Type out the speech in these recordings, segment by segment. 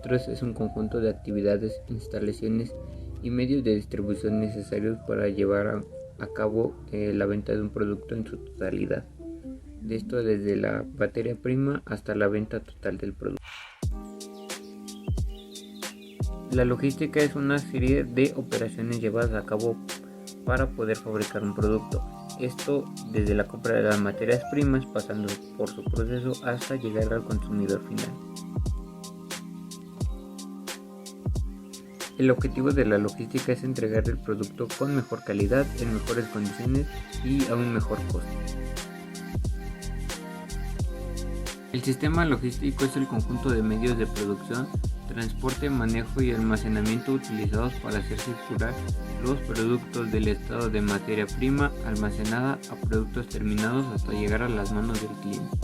suministros es un conjunto de actividades, instalaciones y medios de distribución necesarios para llevar a cabo la venta de un producto en su totalidad. De esto desde la materia prima hasta la venta total del producto. La logística es una serie de operaciones llevadas a cabo para poder fabricar un producto. Esto desde la compra de las materias primas, pasando por su proceso hasta llegar al consumidor final. El objetivo de la logística es entregar el producto con mejor calidad, en mejores condiciones y a un mejor costo. El sistema logístico es el conjunto de medios de producción, transporte, manejo y almacenamiento utilizados para hacer circular los productos del estado de materia prima almacenada a productos terminados hasta llegar a las manos del cliente.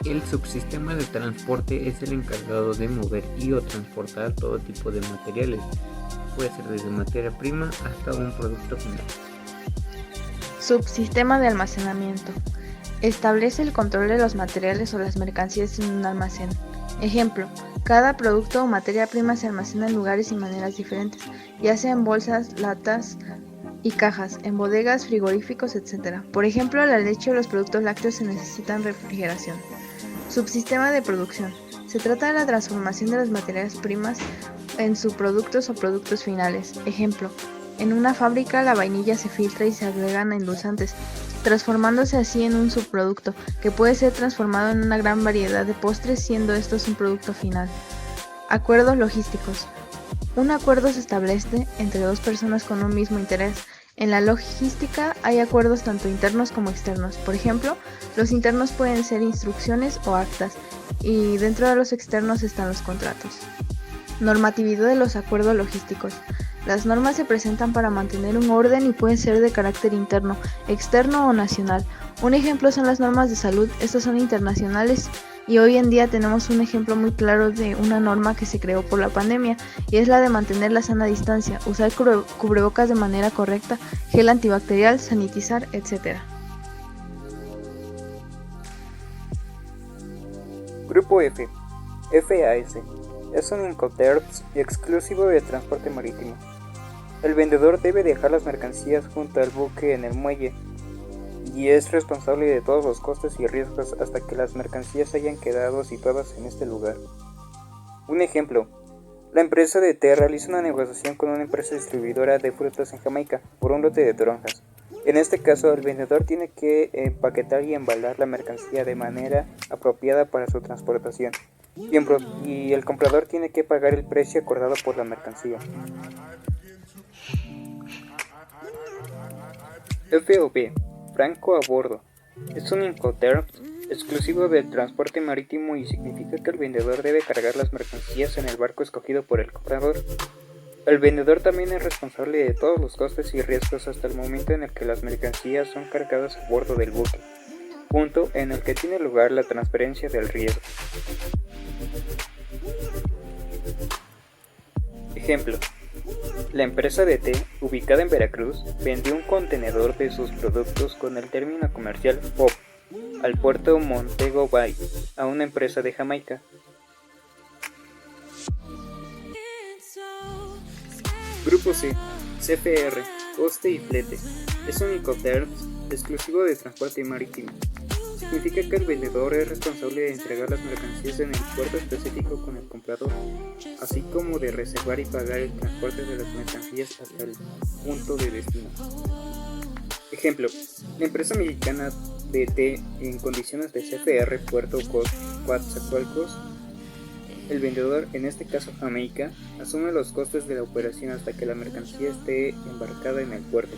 El subsistema de transporte es el encargado de mover y o transportar todo tipo de materiales, puede ser desde materia prima hasta un producto final. Subsistema de almacenamiento. Establece el control de los materiales o las mercancías en un almacén. Ejemplo, cada producto o materia prima se almacena en lugares y maneras diferentes, ya sea en bolsas, latas y cajas, en bodegas, frigoríficos, etc. Por ejemplo, la leche o los productos lácteos se necesitan refrigeración. Subsistema de producción. Se trata de la transformación de las materias primas en subproductos o productos finales. Ejemplo, en una fábrica la vainilla se filtra y se agregan endulzantes, transformándose así en un subproducto que puede ser transformado en una gran variedad de postres, siendo estos un producto final. Acuerdos logísticos. Un acuerdo se establece entre dos personas con un mismo interés. En la logística hay acuerdos tanto internos como externos. Por ejemplo, los internos pueden ser instrucciones o actas, y dentro de los externos están los contratos. Normatividad de los acuerdos logísticos. Las normas se presentan para mantener un orden y pueden ser de carácter interno, externo o nacional. Un ejemplo son las normas de salud, estas son internacionales y hoy en día tenemos un ejemplo muy claro de una norma que se creó por la pandemia y es la de mantener la sana distancia, usar cubrebocas de manera correcta, gel antibacterial, sanitizar, etc. Grupo F, FAS, es un Incoterms exclusivo de transporte marítimo. El vendedor debe dejar las mercancías junto al buque en el muelle y es responsable de todos los costes y riesgos hasta que las mercancías hayan quedado situadas en este lugar. Un ejemplo, la empresa de té realiza una negociación con una empresa distribuidora de frutas en Jamaica por un lote de toronjas. En este caso, el vendedor tiene que empaquetar y embalar la mercancía de manera apropiada para su transportación y el comprador tiene que pagar el precio acordado por la mercancía. FOB, franco a bordo, es un Incoterms exclusivo del transporte marítimo y significa que el vendedor debe cargar las mercancías en el barco escogido por el comprador. El vendedor también es responsable de todos los costes y riesgos hasta el momento en el que las mercancías son cargadas a bordo del buque, punto en el que tiene lugar la transferencia del riesgo. Ejemplo, la empresa de té, ubicada en Veracruz, vendió un contenedor de sus productos con el término comercial FOB al puerto Montego Bay a una empresa de Jamaica. Grupo C, CFR, coste y flete, es un Incoterms exclusivo de transporte marítimo. Significa que el vendedor es responsable de entregar las mercancías en el puerto específico con el comprador, así como de reservar y pagar el transporte de las mercancías hasta el punto de destino. Ejemplo, la empresa mexicana de té en condiciones de CFR Puerto Coatzacoalcos, el vendedor, en este caso Jamaica, asume los costes de la operación hasta que la mercancía esté embarcada en el puerto.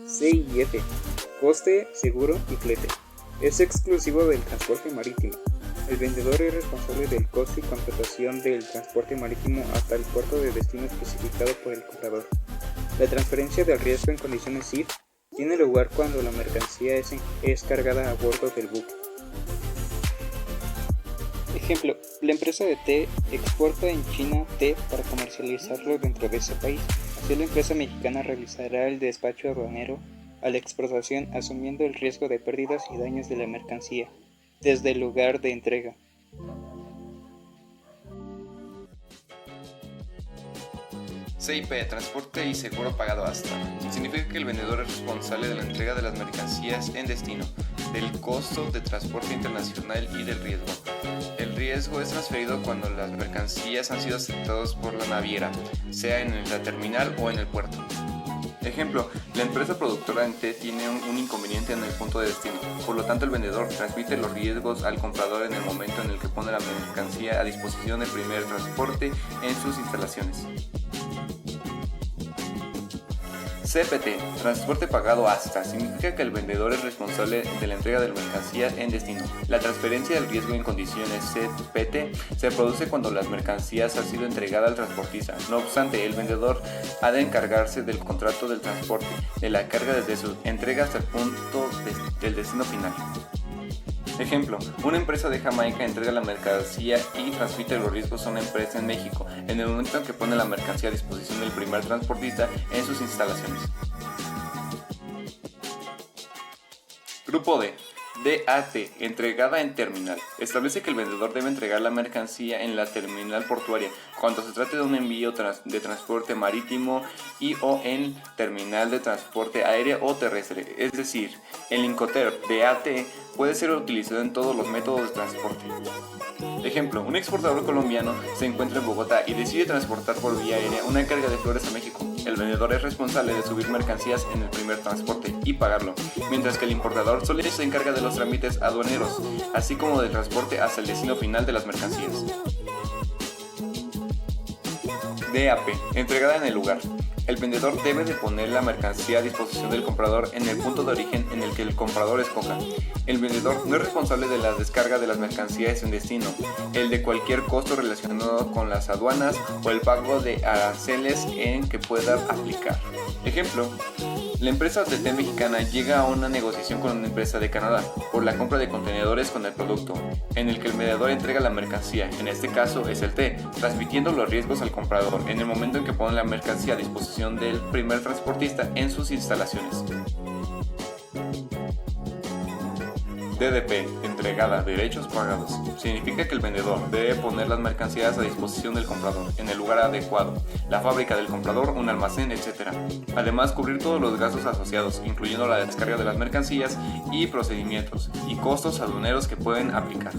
C y F, coste, seguro y flete. Es exclusivo del transporte marítimo. El vendedor es responsable del coste y contratación del transporte marítimo hasta el puerto de destino especificado por el comprador. La transferencia del riesgo en condiciones SIF tiene lugar cuando la mercancía es cargada a bordo del buque. Ejemplo, la empresa de té exporta en China té para comercializarlo dentro de ese país. Así la empresa mexicana realizará el despacho aduanero a la exportación asumiendo el riesgo de pérdidas y daños de la mercancía desde el lugar de entrega. CIP, transporte y seguro pagado hasta. Significa que el vendedor es responsable de la entrega de las mercancías en destino, del costo de transporte internacional y del riesgo. El riesgo es transferido cuando las mercancías han sido aceptadas por la naviera, sea en la terminal o en el puerto. Ejemplo, la empresa productora en té tiene un inconveniente en el punto de destino, por lo tanto el vendedor transmite los riesgos al comprador en el momento en el que pone la mercancía a disposición del primer transporte en sus instalaciones. CPT, transporte pagado hasta, significa que el vendedor es responsable de la entrega de la mercancía en destino. La transferencia del riesgo en condiciones CPT se produce cuando las mercancías han sido entregadas al transportista. No obstante, el vendedor ha de encargarse del contrato del transporte, de la carga desde su entrega hasta el punto del destino final. Ejemplo, una empresa de Jamaica entrega la mercancía y transmite los riesgos a una empresa en México en el momento en que pone la mercancía a disposición del primer transportista en sus instalaciones. Grupo D. DAT, entregada en terminal. Establece que el vendedor debe entregar la mercancía en la terminal portuaria cuando se trate de un envío de transporte marítimo y o en terminal de transporte aéreo o terrestre. Es decir, el Incoterm DAT puede ser utilizado en todos los métodos de transporte. Ejemplo, un exportador colombiano se encuentra en Bogotá y decide transportar por vía aérea una carga de flores a México. El vendedor es responsable de subir mercancías en el primer transporte y pagarlo, mientras que el importador solo se encarga de los trámites aduaneros, así como del transporte hasta el destino final de las mercancías. DAP, entregada en el lugar. El vendedor debe de poner la mercancía a disposición del comprador en el punto de origen en el que el comprador escoja. El vendedor no es responsable de la descarga de las mercancías en destino, el de cualquier costo relacionado con las aduanas o el pago de aranceles en que pueda aplicar. Ejemplo, la empresa de té mexicana llega a una negociación con una empresa de Canadá por la compra de contenedores con el producto, en el que el vendedor entrega la mercancía, en este caso es el té, transmitiendo los riesgos al comprador en el momento en que pone la mercancía a disposición del primer transportista en sus instalaciones. DDP, entregada, derechos pagados. Significa que el vendedor debe poner las mercancías a disposición del comprador en el lugar adecuado, la fábrica del comprador, un almacén, etc. Además, cubrir todos los gastos asociados, incluyendo la descarga de las mercancías y procedimientos y costos aduaneros que pueden aplicar.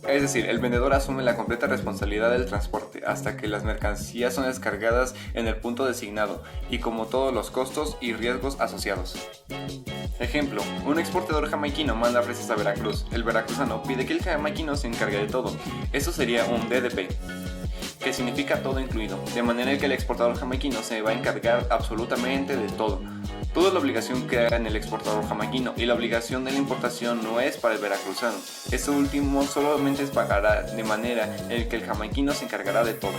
Es decir, el vendedor asume la completa responsabilidad del transporte hasta que las mercancías son descargadas en el punto designado y como todos los costos y riesgos asociados. Ejemplo, un exportador jamaiquino manda fresas a Veracruz. El veracruzano pide que el jamaiquino se encargue de todo. Eso sería un DDP, que significa todo incluido, de manera que el exportador jamaiquino se va a encargar absolutamente de todo. Toda la obligación que haga en el exportador jamaiquino y la obligación de la importación no es para el veracruzano. Esto último solamente pagará de manera en que el jamaiquino se encargará de todo.